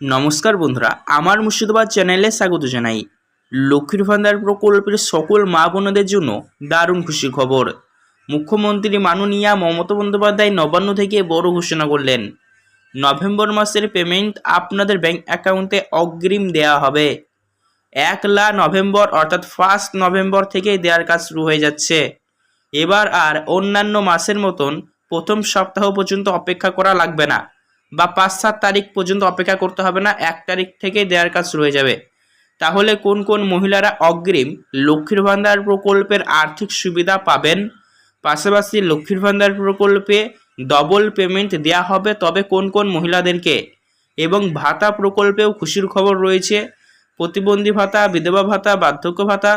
নমস্কার বন্ধুরা, আমার মুর্শিদাবাদ চ্যানেলে স্বাগত জানাই। লক্ষ্মীর ভান্ডার প্রকল্পের সকল মা বোনদের জন্য দারুণ খুশির খবর। মুখ্যমন্ত্রী মাননীয়া মমতা বন্দ্যোপাধ্যায় নবান্ন থেকে বড় ঘোষণা করলেন। নভেম্বর মাসের পেমেন্ট আপনাদের ব্যাংক অ্যাকাউন্টে অগ্রিম দেওয়া হবে। 1 নভেম্বর অর্থাৎ 1 নভেম্বর থেকে দেওয়ার কাজ শুরু হয়ে যাচ্ছে। এবার আর অন্যান্য মাসের মতন প্রথম সপ্তাহ পর্যন্ত অপেক্ষা করা লাগবে না, বা 5-7 তারিখ পর্যন্ত অপেক্ষা করতে হবে না, 1 তারিখ থেকেই দেওয়ার কাজ শুরু হয়ে যাবে। তাহলে কোন কোন মহিলারা অগ্রিম লক্ষ্মীর ভান্ডার প্রকল্পের আর্থিক সুবিধা পাবেন, পাশাপাশি লক্ষ্মীর ভান্ডার প্রকল্পে ডবল পেমেন্ট দেওয়া হবে তবে কোন কোন মহিলাদেরকে, এবং ভাতা প্রকল্পেও খুশির খবর রয়েছে। প্রতিবন্ধী ভাতা, বিধবা ভাতা, বার্ধক্য ভাতা,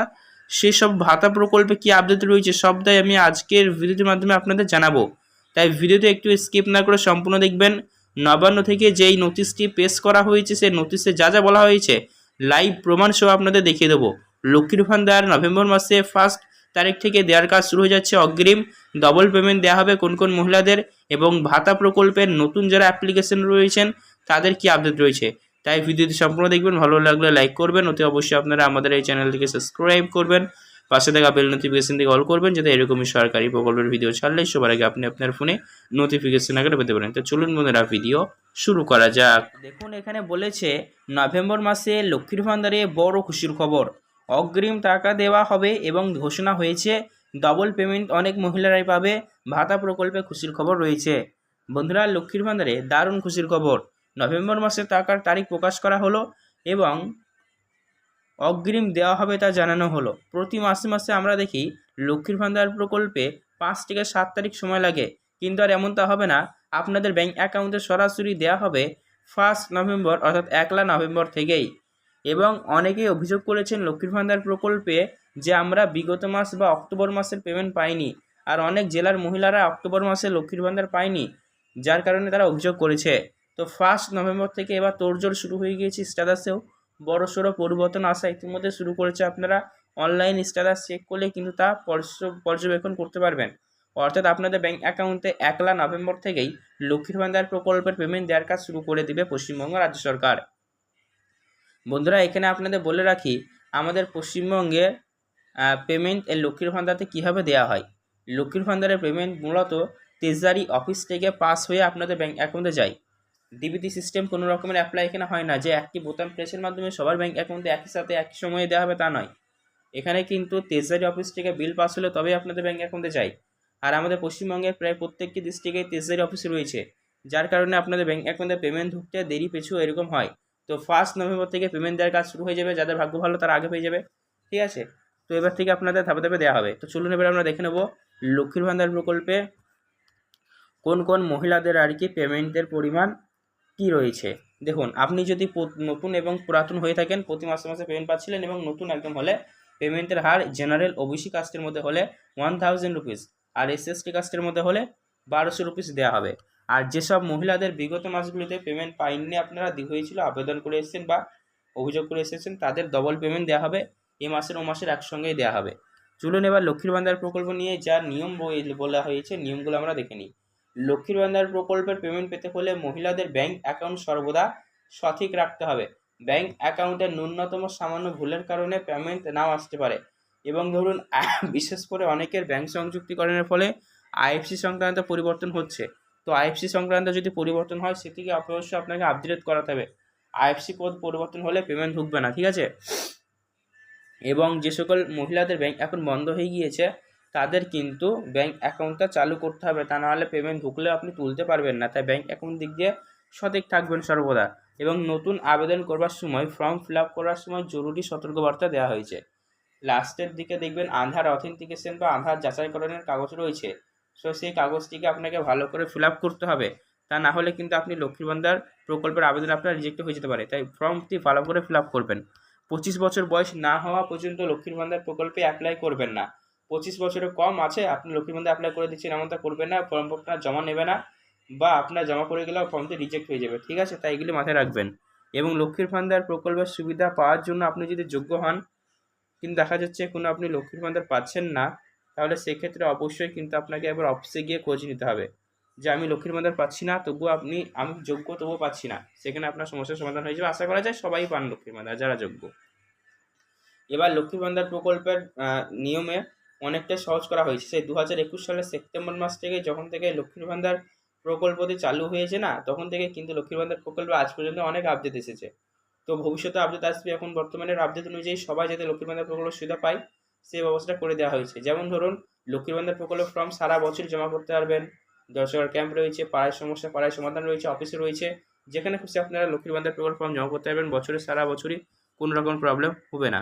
সেসব ভাতা প্রকল্পে কি আপডেট রয়েছে সবটাই আমি আজকের ভিডিওটির মাধ্যমে আপনাদের জানাবো। তাই ভিডিওতে একটু স্কিপ না করে সম্পূর্ণ দেখবেন। নবান্ন থেকে যেই নোটিশটি পেশ করা হয়েছে সেই নোটিশে যা যা বলা হয়েছে লাইভ প্রমাণ সহ আপনাদের দেখিয়ে দেবো। লক্ষ্মীর ভান্ডার নভেম্বর মাসে 1 তারিখ থেকে দেওয়ার কাজ শুরু হয়ে যাচ্ছে। অগ্রিম ডবল পেমেন্ট দেওয়া হবে কোন কোন মহিলাদের, এবং ভাতা প্রকল্পের নতুন যারা অ্যাপ্লিকেশন রয়েছেন তাদের কি আপডেট রয়েছে। তাই ভিডিওটি সম্পূর্ণ দেখবেন, ভালো লাগলে লাইক করবেন, অতি অবশ্যই আপনারা আমাদের এই চ্যানেলটিকে সাবস্ক্রাইব করবেন, পাশে থাকা বেল নোটিফিকেশন থেকে অল করবেন, যাতে এরকমই সরকারি প্রকল্পের ভিডিও ছাড়লে সবার আগে আপনি আপনার ফোনে নোটিফিকেশন আকারে পেতে পারেন। তো চলুন বন্ধুরা, ভিডিও শুরু করা যাক। দেখুন, এখানে বলেছে নভেম্বর মাসে লক্ষ্মীর ভান্ডারে বড় খুশির খবর, অগ্রিম টাকা দেওয়া হবে এবং ঘোষণা হয়েছে ডবল পেমেন্ট অনেক মহিলারাই পাবে। ভাতা প্রকল্পে খুশির খবর রয়েছে। বন্ধুরা, লক্ষ্মীর ভান্ডারে দারুণ খুশির খবর, নভেম্বর মাসে টাকার তারিখ প্রকাশ করা হলো এবং অগ্রিম দেওয়া হবে তা জানানো হলো। প্রতি মাসে মাসে আমরা দেখি লক্ষ্মীর ভান্ডার প্রকল্পে 5 থেকে 7 তারিখ সময় লাগে, কিন্তু আর এমনটা হবে না। আপনাদের ব্যাংক অ্যাকাউন্টে সরাসরি দেওয়া হবে 1 নভেম্বর অর্থাৎ 1 নভেম্বর থেকেই। এবং অনেকেই অভিযোগ করেছেন লক্ষ্মীর ভান্ডার প্রকল্পে যে আমরা বিগত মাস বা অক্টোবর মাসের পেমেন্ট পাইনি, আর অনেক জেলার মহিলারা অক্টোবর মাসে লক্ষ্মীর ভান্ডার পায়নি, যার কারণে তারা অভিযোগ করেছে। তো 1 নভেম্বর থেকে এবার তোড়জোড় শুরু হয়ে গিয়েছে। স্ট্যাটাসেও বড়সড় পরিবর্তন আসা ইতিমধ্যে শুরু করেছে। আপনারা অনলাইন স্ট্যাটাস চেক করলে কিন্তু তা পর্যবেক্ষণ করতে পারবেন। অর্থাৎ আপনাদের ব্যাংক অ্যাকাউন্টে 1 নভেম্বর থেকেই লক্ষ্মীর ভান্ডার প্রকল্পের পেমেন্ট দেওয়ার কাজ শুরু করে দিবে পশ্চিমবঙ্গ রাজ্য সরকার। বন্ধুরা, এখানে আপনাদের বলে রাখি আমাদের পশ্চিমবঙ্গে পেমেন্ট এই লক্ষ্মীর ভান্ডারতে কীভাবে দেওয়া হয়। লক্ষ্মীর ভান্ডারের পেমেন্ট মূলত ট্রেজারি অফিস থেকে পাস হয়ে আপনাদের ব্যাংক অ্যাকাউন্টে যায়। ডিবিটি সিস্টেম কোনো রকমের অ্যাপ্লাই এখানে হয় না, যে একটি বোতাম প্রেসের মাধ্যমে সবার ব্যাংক অ্যাকাউন্টে একই সাথে একই সময়ে দেওয়া হবে তা নয়। এখানে কিন্তু ট্রেজারি অফিস থেকে বিল পাস হলে তবেই আপনাদের ব্যাংক অ্যাকাউন্টে যায়। আর আমাদের পশ্চিমবঙ্গের প্রায় প্রত্যেকটি ডিস্ট্রিক্টে ট্রেজারি অফিস রয়েছে, যার কারণে আপনাদের ব্যাংক অ্যাকাউন্টে পেমেন্ট ঢুকতে দেরি পিছু এরকম হয়। তো 1 নভেম্বর থেকে পেমেন্ট দেওয়ার কাজ শুরু হয়ে যাবে। যাদের ভাগ্য ভালো তারা আগে পেয়ে যাবে, ঠিক আছে। তো এবার থেকে আপনাদের ধাপে ধাপে দেওয়া হবে। তো চলুন এবার আমরা দেখে নেব লক্ষ্মীর ভান্ডার প্রকল্পে কোন কোন মহিলাদের আর কি পেমেন্টের পরিমাণ কি রয়েছে। দেখুন, আপনি যদি নতুন এবং পুরাতন হয়ে থাকেন, প্রতি মাসে মাসে পেমেন্ট পাচ্ছিলেন, এবং নতুন একদম হলে পেমেন্টের হার জেনারেল ওবিসি কাস্টের মধ্যে হলে 1000 রুপিস, আর এসএসটি কাস্টের মধ্যে হলে 1200 রুপিস দেওয়া হবে। আর যেসব মহিলাদের বিগত মাসগুলিতে পেমেন্ট পাইনি, আপনারা হয়েছিল আবেদন করে এসেছেন বা অভিযোগ করে এসেছেন, তাদের ডবল পেমেন্ট দেওয়া হবে। এ মাসের ও মাসের একসঙ্গেই দেওয়া হবে। চলুন এবার লক্ষ্মীর ভান্ডার প্রকল্প নিয়ে যা নিয়ম বলা হয়েছে নিয়মগুলো আমরা দেখে নিই। লক্ষ্মীর ভান্ডার প্রকল্পের পেমেন্ট পেতে হলে মহিলাদের ব্যাংক অ্যাকাউন্ট সর্বদা সঠিক রাখতে হবে। ব্যাংক অ্যাকাউন্টে ন্যূনতম সামান্য ভুলের কারণে পেমেন্ট নাও আসতে পারে। এবং ধরুন বিশেষ করে অনেকের ব্যাংক সংযুক্তিকরণের ফলে আইএফসি সংক্রান্ত পরিবর্তন হচ্ছে। তো আইএফসি সংক্রান্ত যদি পরিবর্তন হয় সেটিকে অবশ্যই আপনাকে আপডেট করাতে হবে। আইএফসি কোড পরিবর্তন হলে পেমেন্ট ঢুকবে না, ঠিক আছে। এবং যে সকল মহিলাদের ব্যাংক অ্যাকাউন্ট বন্ধ হয়ে গিয়েছে তাদের কিন্তু ব্যাংক অ্যাকাউন্টটা চালু করতে হবে, তা নাহলে পেমেন্ট ঢুকলেও আপনি তুলতে পারবেন না। তাই ব্যাংক অ্যাকাউন্ট দিক দিয়ে সঠিক থাকবেন সর্বদা। এবং নতুন আবেদন করবার সময় ফর্ম ফিল আপ করার সময় জরুরি সতর্কবার্তা দেওয়া হয়েছে। লাস্টের দিকে দেখবেন আধার অথেন্টিকেশন বা আধার যাচাইকরণের কাগজ রয়েছে। সো সেই কাগজটিকে আপনাকে ভালো করে ফিল আপ করতে হবে, তা না হলে কিন্তু আপনি লক্ষ্মীর ভান্ডার প্রকল্পের আবেদন আপনার রিজেক্ট হয়ে যেতে পারে। তাই ফর্মটি ভালো করে ফিল আপ করবেন। 25 বছর বয়স না হওয়া পর্যন্ত লক্ষ্মীর ভান্ডার প্রকল্পে অ্যাপ্লাই করবেন না। 25 বছরের কম আছে আপনি লক্ষ্মীর ভান্ডার অ্যাপ্লাই করে দিচ্ছেন, এমনটা করবেন না। ফর্ম আপনার জমা নেবে না, বা আপনার জমা করে গেলেও ফর্মটি রিজেক্ট হয়ে যাবে, ঠিক আছে। তাই এগুলি মাথায় রাখবেন। এবং লক্ষ্মীর ভান্ডার প্রকল্পের সুবিধা পাওয়ার জন্য আপনি যদি যোগ্য হন, কিন্তু দেখা যাচ্ছে কোনো আপনি লক্ষ্মীর ভান্ডার পাচ্ছেন না, তাহলে সেক্ষেত্রে অবশ্যই কিন্তু আপনাকে এবার অফিসে গিয়ে খোঁজ নিতে হবে। যে আমি লক্ষ্মীর ভান্ডার পাচ্ছি না, তবুও আমি যোগ্য তবুও পাচ্ছি না, সেখানে আপনার সমস্যার সমাধান হয়ে যাবে। আশা করা যায় সবাই পান লক্ষ্মীর ভান্ডার যারা যোগ্য। এবার লক্ষ্মীর ভান্ডার প্রকল্পের নিয়মে অনেকটাই সহজ করা হয়েছে। সেই 2021 সালের সেপ্টেম্বর মাস থেকে যখন থেকে লক্ষ্মীর ভান্ডার প্রকল্পটি চালু হয়েছে না, তখন থেকে কিন্তু লক্ষ্মীর ভান্ডার প্রকল্পে আজ পর্যন্ত অনেক আপডেট এসেছে। তো ভবিষ্যতে আপডেট আসবে। এখন বর্তমানের আপডেট অনুযায়ী সবাই যাতে লক্ষ্মীর ভান্ডার প্রকল্পের সুবিধা পায় সেই ব্যবস্থা করে দেওয়া হয়েছে। যেমন ধরুন, লক্ষ্মীর ভান্ডার প্রকল্পের ফর্ম সারা বছর জমা করতে পারবেন। 10 ক্যাম্প রয়েছে, পাড়ায় সমস্যা পাড়ায় সমাধান রয়েছে, অফিসে রয়েছে, যেখানে খুশি আপনারা লক্ষ্মীর ভান্ডার প্রকল্প ফর্ম জমা করতে পারবেন। সারা বছরই কোনো রকম প্রবলেম হবে না।